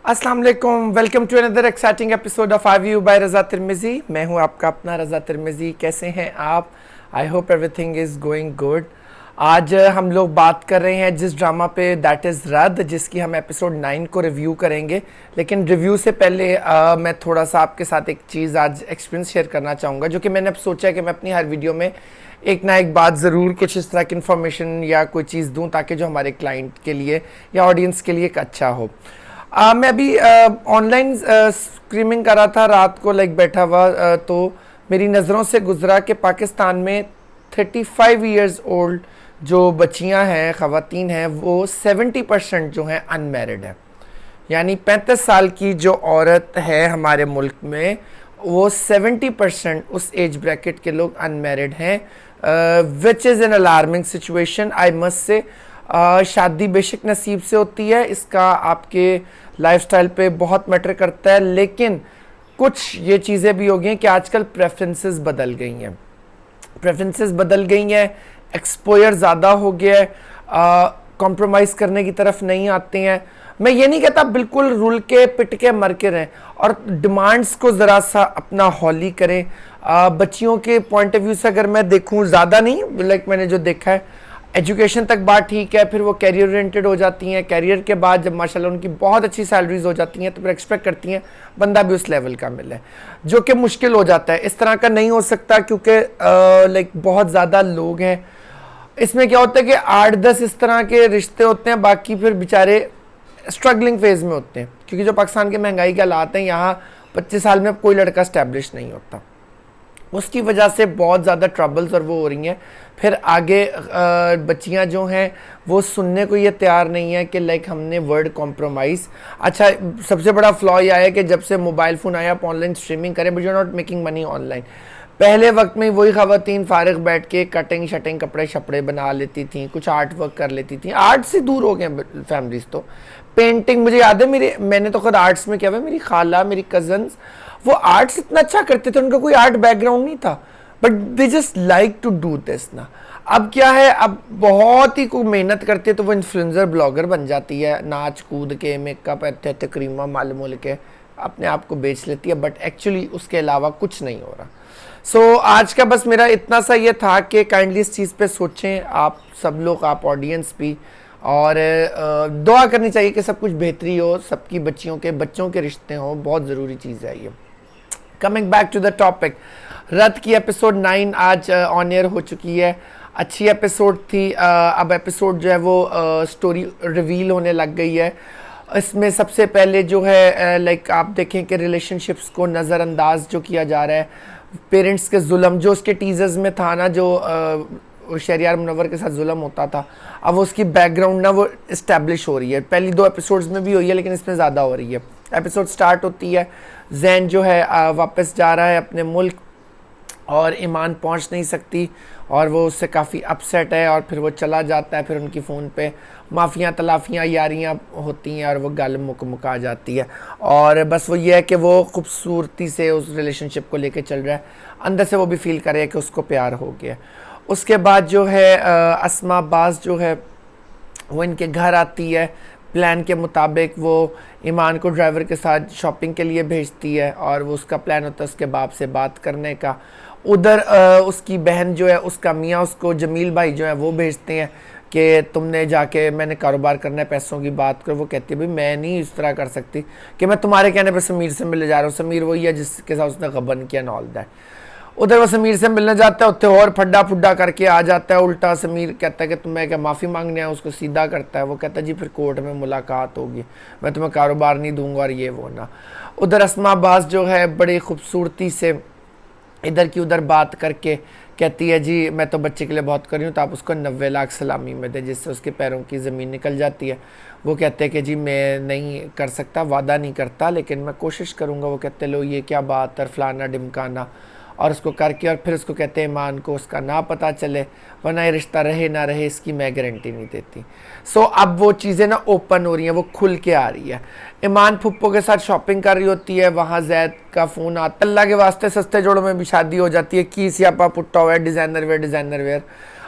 अस्सलाम वालेकुम, welcome to another exciting episode of I U by Raza Tirmizi. मैं हूं आपका अपना रज़ा तिरमिज़ी। कैसे हैं आप? I hope everything is going good. आज हम लोग बात कर रहे हैं जिस ड्रामा पे, दैट इज़ रद्द, जिसकी हम एपिसोड 9 को रिव्यू करेंगे। लेकिन रिव्यू से पहले मैं थोड़ा सा आपके साथ एक चीज़ आज एक्सपीरियंस शेयर करना चाहूँगा, जो कि मैंने अब सोचा है कि मैं अपनी हर वीडियो में एक ना एक बात ज़रूर कुछ इस तरह की इन्फॉर्मेशन या कोई चीज़ दूँ, ताकि जो हमारे क्लाइंट के लिए या ऑडियंस के लिए एक अच्छा हो। मैं अभी ऑनलाइन स्ट्रीमिंग कर रहा था रात को, लाइक बैठा हुआ, तो मेरी नज़रों से गुजरा कि पाकिस्तान में 35 ईयर्स ओल्ड जो बच्चियां हैं, ख़वातीन हैं, वो 70% जो हैं अनमैरिड है। यानी 35 साल की जो औरत है हमारे मुल्क में, वो 70% उस एज ब्रैकेट के लोग अनमैरिड हैं, which is an alarming situation I must say. शादी बेशक नसीब से होती है, इसका आपके लाइफस्टाइल पे बहुत मैटर करता है, लेकिन कुछ ये चीज़ें भी हो गई हैं कि आजकल प्रेफरेंसेस बदल गई हैं। प्रेफरेंसेस बदल गई हैं, एक्सपोयर ज़्यादा हो गया है, कॉम्प्रोमाइज़ करने की तरफ नहीं आते हैं। मैं ये नहीं कहता बिल्कुल रुल के पिट के मर के रहें, और डिमांड्स को ज़रा सा अपना हौली करें। बच्चियों के पॉइंट ऑफ व्यू से अगर मैं देखूं, ज़्यादा नहीं, लाइक मैंने जो देखा है, एजुकेशन तक बात ठीक है, फिर वो कैरियर ओरिएंटेड हो जाती हैं। कैरियर के बाद जब माशाल्लाह उनकी बहुत अच्छी सैलरीज हो जाती हैं, तो फिर एक्सपेक्ट करती हैं बंदा भी उस लेवल का मिले, जो कि मुश्किल हो जाता है। इस तरह का नहीं हो सकता, क्योंकि लाइक बहुत ज़्यादा लोग हैं। इसमें क्या होता है कि 8-10 इस तरह के रिश्ते होते हैं, बाकी फिर बेचारे स्ट्रगलिंग फेज में होते हैं, क्योंकि जो पाकिस्तान के महंगाई के हालात हैं, यहाँ 25 साल में कोई लड़का स्टैब्लिश नहीं होता। उसकी वजह से बहुत ज़्यादा ट्रबल्स और वो हो रही हैं। फिर आगे बच्चियां जो हैं वो सुनने को ये तैयार नहीं है कि लाइक हमने वर्ड कॉम्प्रोमाइज़। अच्छा, सबसे बड़ा फ्लॉ ये आया कि जब से मोबाइल फ़ोन आया, आप ऑनलाइन स्ट्रीमिंग करें, but you are not making money online. पहले वक्त में वही ख़वातीन फारिग बैठ के कटिंग शटिंग कपड़े शपड़े बना लेती थी, कुछ आर्ट वर्क कर लेती थी। आर्ट से दूर हो गए फैमिलीज तो। पेंटिंग, मुझे याद है, मैंने तो खुद आर्ट्स में किया हुआ है। मेरी खाला, मेरी कजन्स, वो आर्ट्स इतना अच्छा करते थे, उनका कोई आर्ट बैकग्राउंड नहीं था, but they just like to do this ना। अब क्या है, अब बहुत ही कोई मेहनत करती है तो वो इन्फ्लुएंसर ब्लॉगर बन जाती है, नाच कूद के, मेकअप, अच्छे क्रीमा माल मूल के अपने आप को बेच लेती है, बट एक्चुअली उसके अलावा कुछ नहीं हो रहा। सो आज का बस मेरा इतना सा ये था कि काइंडली इस चीज़ पे सोचें आप सब लोग, आप ऑडियंस भी, और दुआ करनी चाहिए कि सब कुछ बेहतरी हो, सबकी बच्चों के रिश्ते हों, बहुत ज़रूरी चीज़ है ये। Coming back to the topic, रद्द की एपिसोड 9 आज ऑन एयर हो चुकी है। अच्छी एपिसोड थी। अब एपिसोड जो है वो स्टोरी रिवील होने लग गई है। इसमें सबसे पहले जो है लाइक आप देखें कि रिलेशनशिप्स को नज़रअंदाज जो किया जा रहा है, पेरेंट्स के जुल्म जो उसके टीजर्स में था ना, जो शहरियार मुनव्वर के साथ जुल्म होता था, अब उसकी बैकग्राउंड ना वो इस्टेब्लिश हो रही है। पहली 2 एपिसोड्स में भी हुई है, लेकिन इसमें ज़्यादा हो रही है। एपिसोड स्टार्ट होती है, जैन जो है वापस जा रहा है अपने मुल्क, और ईमान पहुंच नहीं सकती, और वो उससे काफ़ी अपसेट है, और फिर वो चला जाता है। फिर उनकी फ़ोन पे माफ़ियाँ तलाफ़ियाँ यारियाँ होती हैं, और वो गल मुका जाती है। और बस वो ये है कि वो खूबसूरती से उस रिलेशनशिप को लेके चल रहा है, अंदर से वो भी फील करे कि उसको प्यार हो गया। उसके बाद जो है अस्मा अब्बास जो है वो इनके घर आती है। प्लान के मुताबिक वो ईमान को ड्राइवर के साथ शॉपिंग के लिए भेजती है, और वो उसका प्लान होता है उसके बाप से बात करने का। उधर उसकी बहन जो है, उसका मियाँ, उसको जमील भाई जो है वो भेजते हैं कि तुमने जाके, मैंने कारोबार करना है, पैसों की बात करो। वो कहती है भाई मैं नहीं इस तरह कर सकती कि मैं तुम्हारे कहने पर समीर से मिलने जा रहा हूँ। समीर वही है जिसके साथ उसने गबन किया, नॉल दैट। उधर वो समीर से मिलने जाता है, उत्ते और फड्डा फुड्डा करके आ जाता है उल्टा। समीर कहता है कि तुम्हें क्या माफ़ी मांगने है, उसको सीधा करता है। वो कहता है जी फिर कोर्ट में मुलाकात होगी, मैं तुम्हें कारोबार नहीं दूंगा, और ये वो ना। उधर अस्मा अब्बास जो है बड़ी खूबसूरती से इधर की उधर बात करके कहती है जी मैं तो बच्चे के लिए बहुत कर रही हूँ, तो आप उसको 90 लाख सलामी में दें, जिससे उसके पैरों की ज़मीन निकल जाती है। वो कहते हैं कि जी मैं नहीं कर सकता, वादा नहीं करता, लेकिन मैं कोशिश करूँगा। वो कहते लो ये क्या बात है, फलाना डिमकाना, और उसको करके, और फिर उसको कहते हैं ईमान को उसका ना पता चले, वरना ये रिश्ता रहे ना रहे इसकी मैं गारंटी नहीं देती। सो अब वो चीज़ें ना ओपन हो रही हैं, वो खुल के आ रही है। ईमान फुप्पो के साथ शॉपिंग कर रही होती है, वहाँ जैद का फ़ोन आता है। अल्लाह के वास्ते सस्ते जोड़ों में भी शादी हो जाती है, की सियापा पुट्टा हुआ है, डिज़ाइनर वेयर।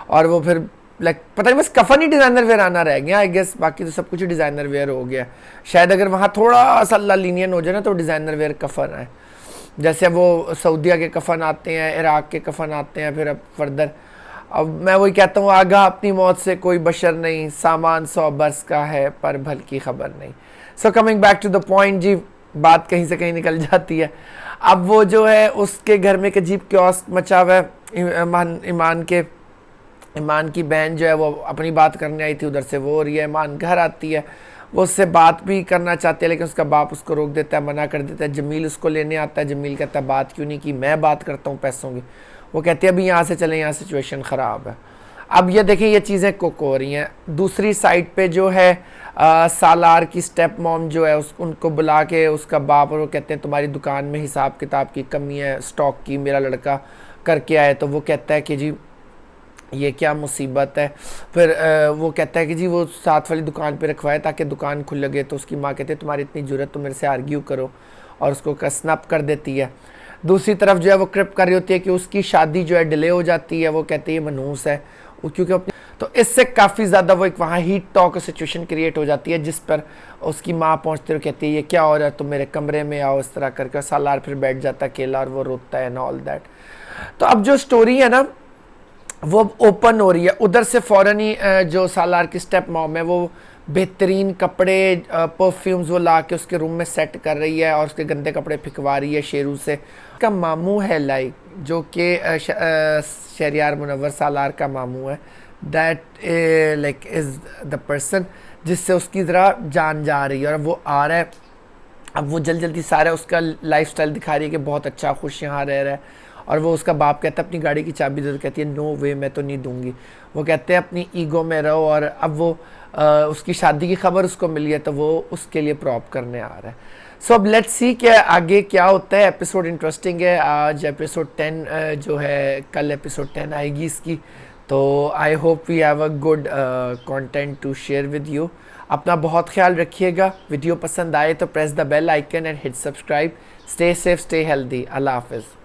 और वो फिर लाइक पता नहीं बस कफन ही डिज़ाइनर वेयर आना रह गया आई गेस, बाकी तो सब कुछ ही डिज़ाइनर वेयर हो गया। शायद अगर वहाँ थोड़ा सा अल्लाह लीनियन हो जाए ना तो डिज़ाइनर वेयर कफन है। जैसे वो सऊदीया के कफन आते हैं, इराक के कफन आते हैं, फिर अब फर्दर अब मैं वही कहता हूँ आगाह अपनी मौत से कोई बशर नहीं, सामान 100 बरस का है पर भल की खबर नहीं। So coming back to the point जी, बात कहीं से कहीं निकल जाती है। अब वो जो है उसके घर में एक अजीब क्योस मचा हुआ है। ईमान की बहन जो है वो अपनी बात करने आई थी, उधर से वो हो रही है। ईमान घर आती है, वो उससे बात भी करना चाहती है लेकिन उसका बाप उसको रोक देता है, मना कर देता है। जमील उसको लेने आता है, जमील कहता है बात क्यों नहीं की, मैं बात करता हूँ पैसों की। वो कहती है अभी यहाँ से चले, यहाँ सिचुएशन ख़राब है। अब ये देखें ये चीज़ें कुक हो रही हैं। दूसरी साइड पे जो है सालार की स्टेप मॉम जो है उनको बुला के उसका बाप, और वो कहते हैं तुम्हारी दुकान में हिसाब किताब की कमी है, स्टॉक की, मेरा लड़का करके आए। तो वो कहता है कि जी ये क्या मुसीबत है। फिर वो कहता है कि जी वो साथ वाली दुकान पे रखवाए ताकि दुकान खुल लगे। तो उसकी माँ कहती है तुम्हारी इतनी ज़रूरत तो मेरे से आर्ग्यू करो, और उसको कसनप कर देती है। दूसरी तरफ जो है वो क्रिप कर रही होती है कि उसकी शादी जो है डिले हो जाती है। वो कहती है मनहूस है क्योंकि अपनी, तो इससे काफ़ी ज़्यादा वो एक वहाँ हीट टॉक सिचुएशन क्रिएट हो जाती है, जिस पर उसकी माँ पहुँचते हुए कहती है ये क्या हो रहा है, तुम मेरे कमरे में आओ, इस तरह करके। सालार फिर बैठ जाता है अकेला और वो रोता है एंड ऑल दैट। तो अब जो स्टोरी है ना वो ओपन हो रही है। उधर से फ़ौरन ही जो सालार की स्टेप मॉम है वो बेहतरीन कपड़े परफ्यूम्स वो ला के उसके रूम में सेट कर रही है और उसके गंदे कपड़े फिकवा रही है शेरू से। उसका मामू है लाइक जो कि शहरियार मुनव्वर सालार का मामू है। That like is the person जिससे उसकी ज़रा जान जा रही है, और वो आ रहा है। अब वो जल्दी जल्दी सारा उसका लाइफस्टाइल दिखा रही है कि बहुत अच्छा खुश यहाँ रह रहा है। और वो उसका बाप कहता है अपनी गाड़ी की चाबी दे दो, कहती है नो वे मैं तो नहीं दूंगी। वो कहते हैं अपनी ईगो में रहो। और अब वो उसकी शादी की खबर उसको मिली है तो वो उसके लिए प्रॉप करने आ रहा है। सो अब लेट्स सी कि आगे क्या होता है। एपिसोड इंटरेस्टिंग है। आज एपिसोड 10 जो है, कल एपिसोड 10 आएगी इसकी। तो I hope we have a good content to share with you. अपना बहुत ख्याल रखिएगा। वीडियो पसंद आए तो press the bell icon and hit subscribe. Stay safe, stay healthy. अल्लाह हाफिज़।